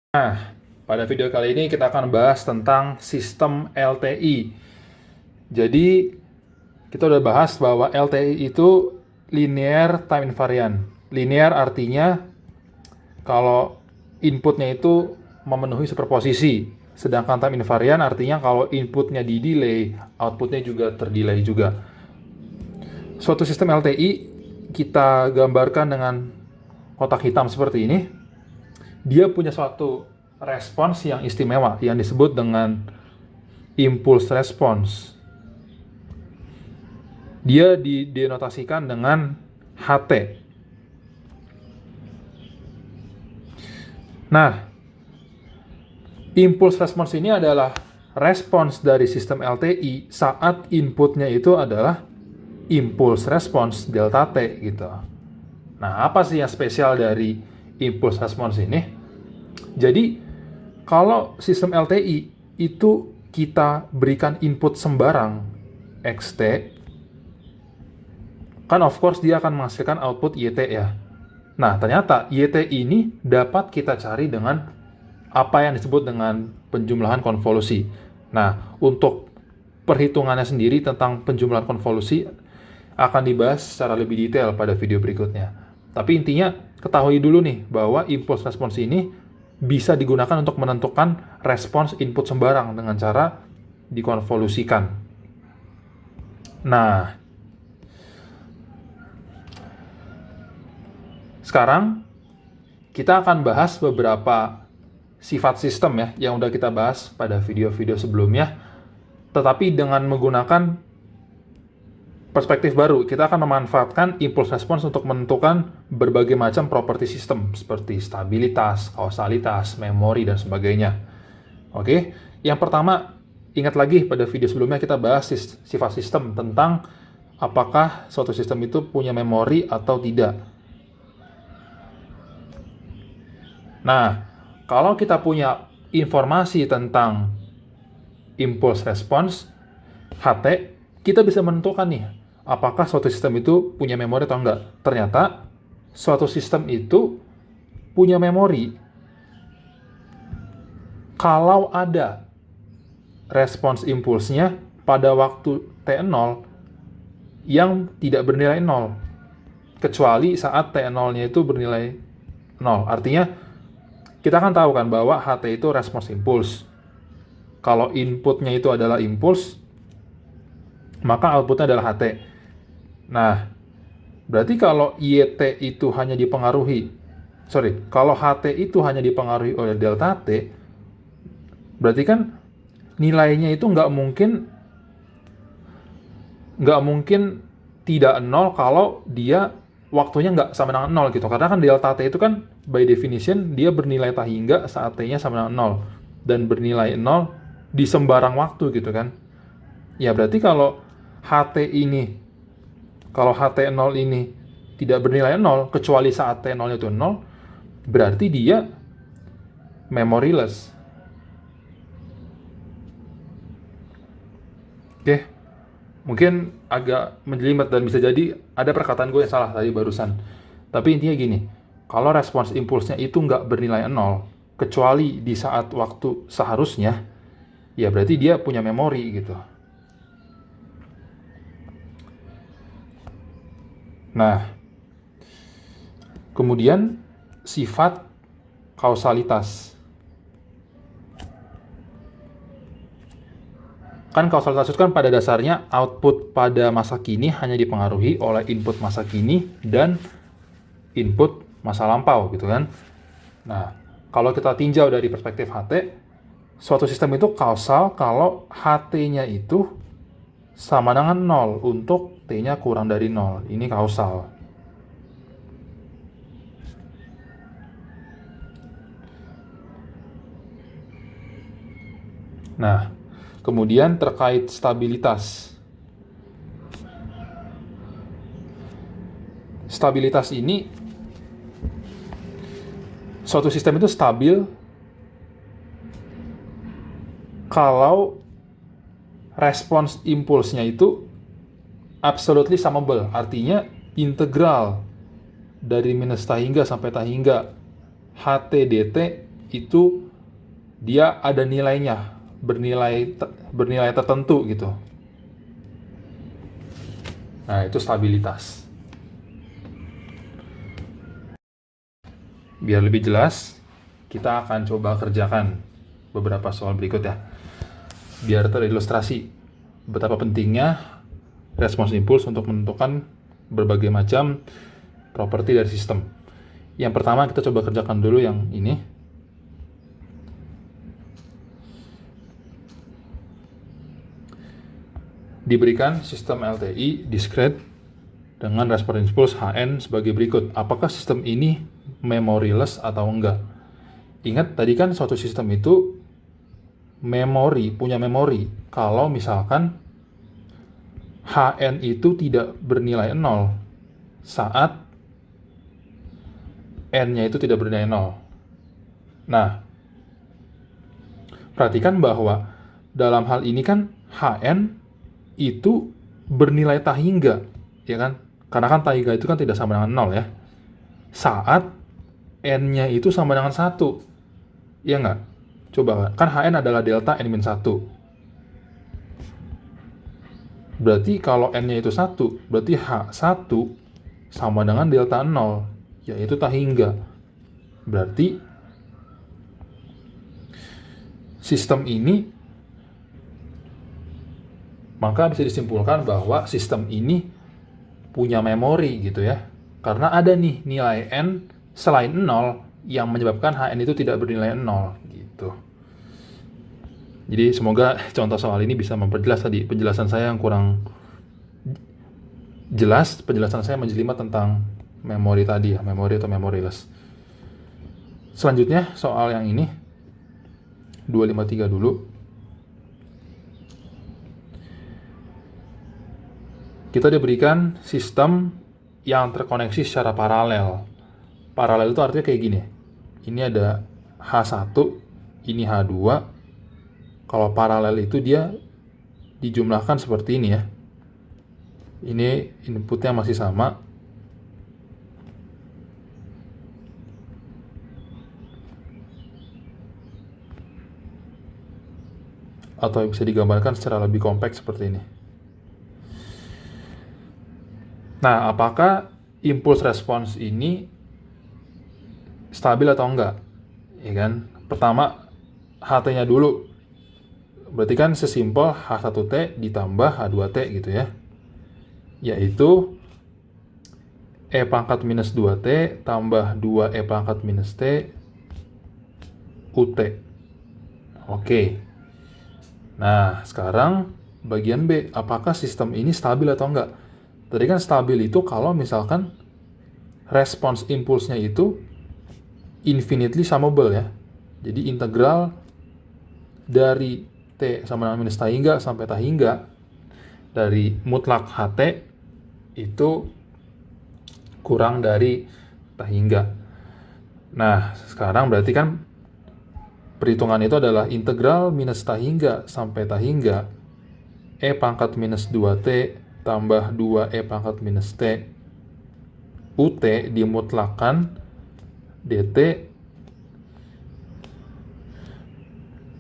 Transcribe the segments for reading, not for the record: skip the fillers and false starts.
Nah, pada video kali ini kita akan bahas tentang sistem LTI. Jadi, kita udah bahas bahwa LTI itu linear time invariant. Linear artinya kalau inputnya itu memenuhi superposisi. Sedangkan time invariant artinya kalau inputnya di delay, outputnya juga terdelay juga. Suatu sistem LTI kita gambarkan dengan kotak hitam seperti ini. Dia punya suatu respons yang istimewa yang disebut dengan impulse response. Dia dinotasikan dengan HT. Nah, impulse response ini adalah respons dari sistem LTI saat inputnya itu adalah impulse response delta T gitu. Nah, apa sih yang spesial dari impulse response ini? Jadi, kalau sistem LTI itu kita berikan input sembarang XT, kan of course dia akan menghasilkan output YT ya. Nah, ternyata YT ini dapat kita cari dengan apa yang disebut dengan penjumlahan konvolusi. Nah, untuk perhitungannya sendiri tentang penjumlahan konvolusi akan dibahas secara lebih detail pada video berikutnya. Tapi intinya, ketahui dulu nih bahwa impulse response ini bisa digunakan untuk menentukan respons input sembarang dengan cara dikonvolusikan. Nah, sekarang kita akan bahas beberapa sifat sistem ya yang udah kita bahas pada video-video sebelumnya, tetapi dengan menggunakan perspektif baru. Kita akan memanfaatkan impulse response untuk menentukan berbagai macam properti sistem seperti stabilitas, kausalitas, memori, dan sebagainya. Oke, yang pertama, ingat lagi pada video sebelumnya kita bahas sifat sistem tentang apakah suatu sistem itu punya memori atau tidak. Nah, kalau kita punya informasi tentang impulse response, HT, kita bisa menentukan nih, apakah suatu sistem itu punya memori atau enggak. Ternyata, suatu sistem itu punya memori kalau ada respons impulsnya pada waktu T0 yang tidak bernilai 0. Kecuali saat T0-nya itu bernilai 0. Artinya, kita kan tahu kan bahwa HT itu respons impuls. Kalau inputnya itu adalah impuls, maka outputnya adalah HT. Nah, berarti kalau YT itu hanya dipengaruhi, kalau HT itu hanya dipengaruhi oleh delta T, berarti kan nilainya itu nggak mungkin tidak 0 kalau dia waktunya nggak sama dengan 0 gitu. Karena kan delta T itu kan by definition dia bernilai tak hingga saat T-nya sama dengan 0 dan bernilai 0 di sembarang waktu gitu kan. Ya berarti kalau HT0 ini tidak bernilai 0 kecuali saat T0 itu 0, berarti dia memoryless. Oke, mungkin agak menjelimet dan bisa jadi ada perkataan gue yang salah tadi barusan. Tapi intinya gini, kalau respons impulsnya itu nggak bernilai 0, kecuali di saat waktu seharusnya, ya berarti dia punya memori gitu. Nah, kemudian sifat kausalitas. Kan kausalitas itu kan pada dasarnya output pada masa kini hanya dipengaruhi oleh input masa kini dan input masa lampau gitu kan. Nah, kalau kita tinjau dari perspektif HT, suatu sistem itu kausal kalau HT-nya itu sama dengan 0 untuk T-nya kurang dari 0. Ini kausal. Nah, kemudian terkait stabilitas. Stabilitas ini, suatu sistem itu stabil kalau respons impulsnya itu absolutely summable, artinya integral dari minus tak hingga sampai tak hingga HT dt itu dia ada nilainya, bernilai tertentu gitu. Nah, itu stabilitas. Biar lebih jelas, kita akan coba kerjakan beberapa soal berikut ya. Biar terilustrasi betapa pentingnya respons impuls untuk menentukan berbagai macam properti dari sistem. Yang pertama kita coba kerjakan dulu yang ini. Diberikan sistem LTI discrete dengan respons impuls Hn sebagai berikut. Apakah sistem ini memoryless atau enggak? Ingat tadi kan suatu sistem itu punya memori kalau misalkan Hn itu tidak bernilai 0 saat N-nya itu tidak bernilai 0. Nah, perhatikan bahwa dalam hal ini kan Hn itu bernilai tak hingga, ya kan? Karena kan tak hingga itu kan tidak sama dengan 0 ya. Saat N-nya itu sama dengan 1. Iya nggak? Coba, kan Hn adalah delta N-1. Berarti kalau N-nya itu 1, berarti H1 sama dengan delta 0, yaitu tak hingga. Berarti sistem ini, maka bisa disimpulkan bahwa sistem ini punya memori gitu ya. Karena ada nih nilai N selain 0 yang menyebabkan Hn itu tidak bernilai 0 gitu. Jadi semoga contoh soal ini bisa memperjelas tadi penjelasan saya yang kurang jelas, penjelasan saya menjelimet tentang memori tadi ya, memori atau memoryless. Selanjutnya soal yang ini 253 dulu. Kita diberikan sistem yang terkoneksi secara paralel. Paralel itu artinya kayak gini. Ini ada H1, ini H2. Kalau paralel itu dia dijumlahkan seperti ini ya. Ini inputnya masih sama. Atau bisa digambarkan secara lebih kompleks seperti ini. Nah, apakah impuls respons ini stabil atau enggak? Ya kan? Pertama, Ht-nya dulu. Berarti kan sesimpel H1T ditambah H2T gitu ya. Yaitu E pangkat minus 2T tambah 2E pangkat minus T UT. Oke. Nah, sekarang bagian B. Apakah sistem ini stabil atau enggak? Tadi kan stabil itu kalau misalkan respons impulsnya itu infinitely summable ya. Jadi integral dari T sama dengan minus tak hingga sampai tak hingga dari mutlak Ht itu kurang dari tak hingga. Nah, sekarang berarti kan perhitungan itu adalah integral minus tak hingga sampai tak hingga E pangkat minus 2T tambah 2E pangkat minus T UT dimutlakan dt.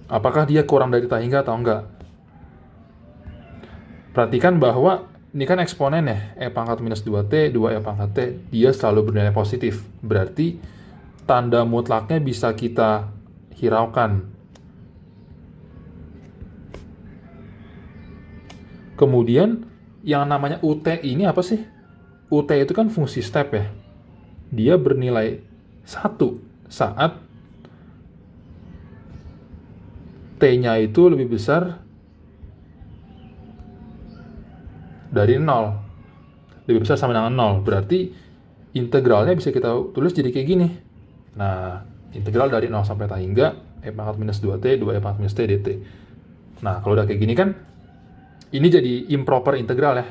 Apakah dia kurang dari tak hingga atau enggak? Perhatikan bahwa ini kan eksponen ya, E pangkat minus 2T, 2E pangkat T, dia selalu bernilai positif. Berarti tanda mutlaknya bisa kita hiraukan. Kemudian yang namanya UT ini apa sih? UT itu kan fungsi step ya. Dia bernilai 1 saat T-nya itu lebih besar dari 0. Lebih besar sama dengan 0. Berarti integralnya bisa kita tulis jadi kayak gini. Nah, integral dari 0 sampai tak hingga E pangkat minus 2T, 2E pangkat minus T dt. Nah, kalau udah kayak gini kan, ini jadi improper integral ya.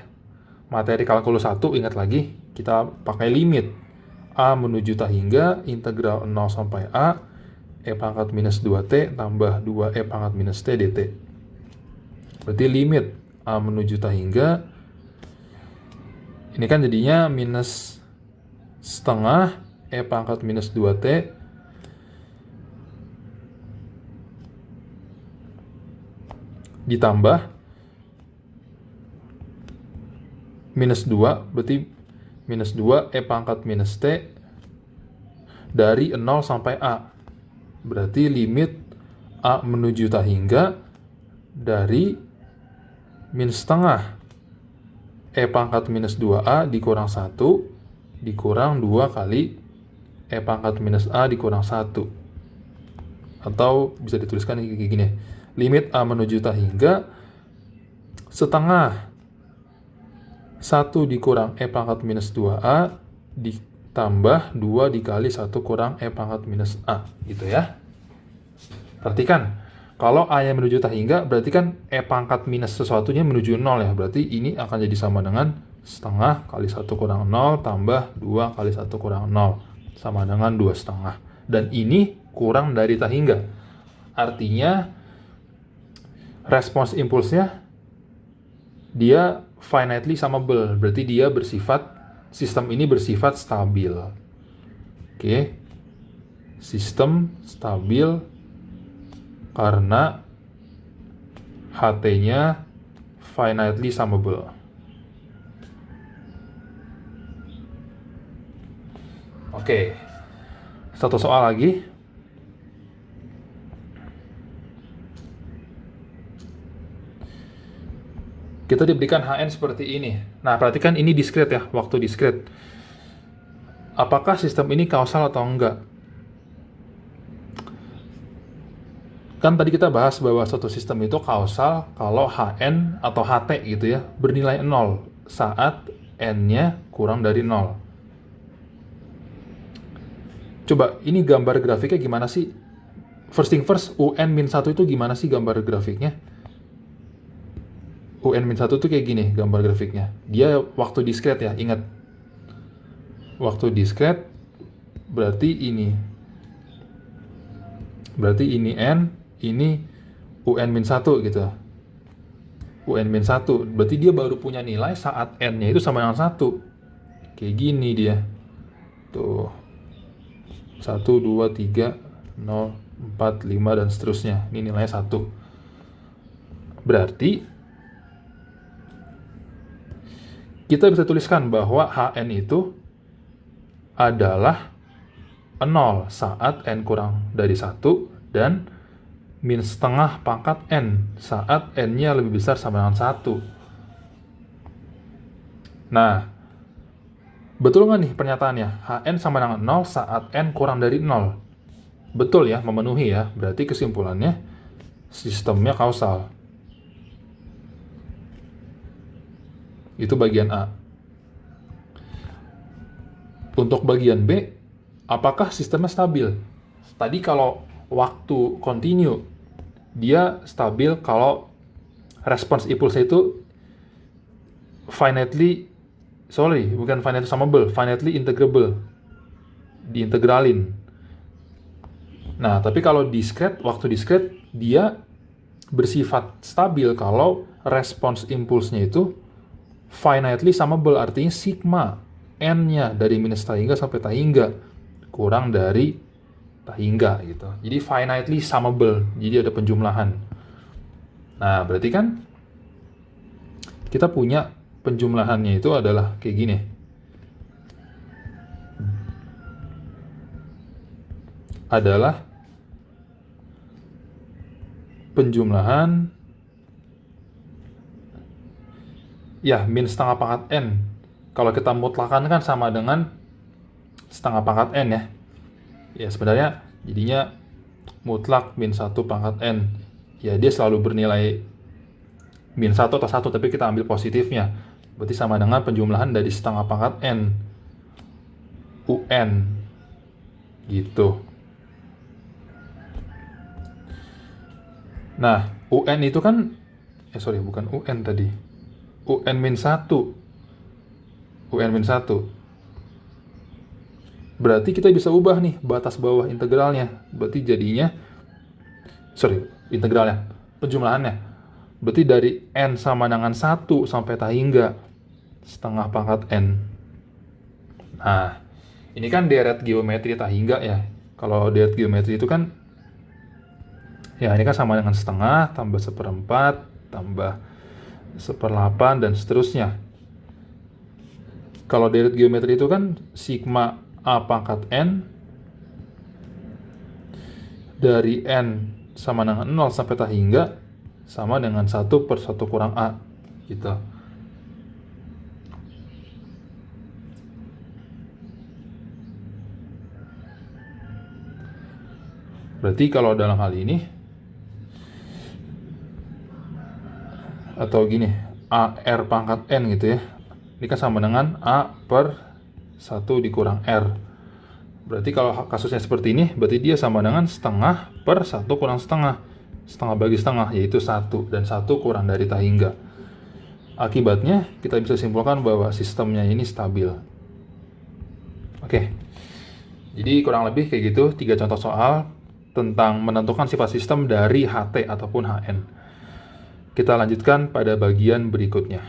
Materi kalkulus 1, ingat lagi, kita pakai limit. A menuju tak hingga, integral 0 sampai A, E pangkat minus 2T tambah 2E pangkat minus T dt. Berarti limit A menuju tak hingga, ini kan jadinya minus setengah E pangkat minus 2T ditambah minus 2, berarti minus 2 E pangkat minus T dari 0 sampai A. Berarti limit A menuju tak hingga dari minus setengah E pangkat minus 2A dikurang 1 dikurang 2 kali E pangkat minus A dikurang 1. Atau bisa dituliskan kayak gini. Limit A menuju tak hingga setengah 1 dikurang E pangkat minus 2A ditambah 2 dikali 1 kurang E pangkat minus A. Gitu ya. Perhatikan, kalau A-nya menuju tak hingga, berarti kan E pangkat minus sesuatunya menuju 0 ya. Berarti ini akan jadi sama dengan setengah kali 1 kurang 0 tambah 2 kali 1 kurang 0. Sama dengan 2 setengah. Dan ini kurang dari tak hingga. Artinya, respons impulsnya dia finitely summable. Berarti dia sistem ini bersifat stabil. Oke. Sistem stabil karena HT-nya finitely summable. Oke. Satu soal lagi. Kita diberikan Hn seperti ini. Nah, perhatikan ini diskret ya, waktu diskret. Apakah sistem ini kausal atau enggak? Kan tadi kita bahas bahwa suatu sistem itu kausal kalau Hn atau Ht gitu ya, bernilai 0 saat N-nya kurang dari 0. Coba, ini gambar grafiknya gimana sih? First thing first, UN-1 itu gimana sih gambar grafiknya? UN-1 tuh kayak gini gambar grafiknya. Dia waktu diskret ya, ingat. Waktu diskret berarti ini. Berarti ini N, ini UN-1 gitu. UN-1, berarti dia baru punya nilai saat N-nya itu sama dengan 1. Kayak gini dia. Tuh. 1, 2, 3, 0, 4, 5, dan seterusnya. Ini nilainya 1. Berarti kita bisa tuliskan bahwa Hn itu adalah 0 saat N kurang dari 1 dan min setengah pangkat N saat N-nya lebih besar sama dengan 1. Nah, betul nggak nih pernyataannya? Hn sama dengan 0 saat N kurang dari 0. Betul ya, memenuhi ya. Berarti kesimpulannya sistemnya kausal. Itu bagian A. Untuk bagian B, apakah sistemnya stabil? Tadi kalau waktu continue, dia stabil kalau respons impulsnya itu finitely integrable. Diintegralin. Nah, tapi kalau waktu diskret, dia bersifat stabil kalau respons impulsnya itu finitely summable, artinya sigma N-nya dari minus tak hingga sampai tak hingga kurang dari tak hingga gitu. Jadi finitely summable, jadi ada penjumlahan. Nah, berarti kan kita punya penjumlahannya itu adalah kayak gini. Adalah penjumlahan ya min setengah pangkat N. Kalau kita mutlakan kan sama dengan setengah pangkat N ya. Ya sebenarnya jadinya mutlak min 1 pangkat N. Ya dia selalu bernilai min 1 atau 1, tapi kita ambil positifnya. Berarti sama dengan penjumlahan dari setengah pangkat N. UN. Gitu. Nah, UN itu kan bukan UN tadi. UN-1. UN-1. Berarti kita bisa ubah nih batas bawah integralnya. Berarti jadinya integralnya, penjumlahannya. Berarti dari N sama dengan 1 sampai tak hingga setengah pangkat N. Nah, ini kan deret geometri tak hingga ya. Kalau deret geometri itu kan ya ini kan sama dengan setengah tambah 1/4 tambah 1/8 dan seterusnya. Kalau deret geometri itu kan sigma A pangkat N dari N sama dengan 0 sampai tak hingga sama dengan 1/1 kurang A gitu. Berarti kalau dalam hal ini atau gini, AR pangkat N gitu ya, ini kan sama dengan A/1 dikurang R. Berarti kalau kasusnya seperti ini, berarti dia sama dengan setengah per 1 kurang setengah. Setengah bagi setengah, yaitu 1. Dan 1 kurang dari tak hingga. Akibatnya, kita bisa simpulkan bahwa sistemnya ini stabil. Oke, jadi kurang lebih kayak gitu, 3 contoh soal tentang menentukan sifat sistem dari HT ataupun HN. Kita lanjutkan pada bagian berikutnya.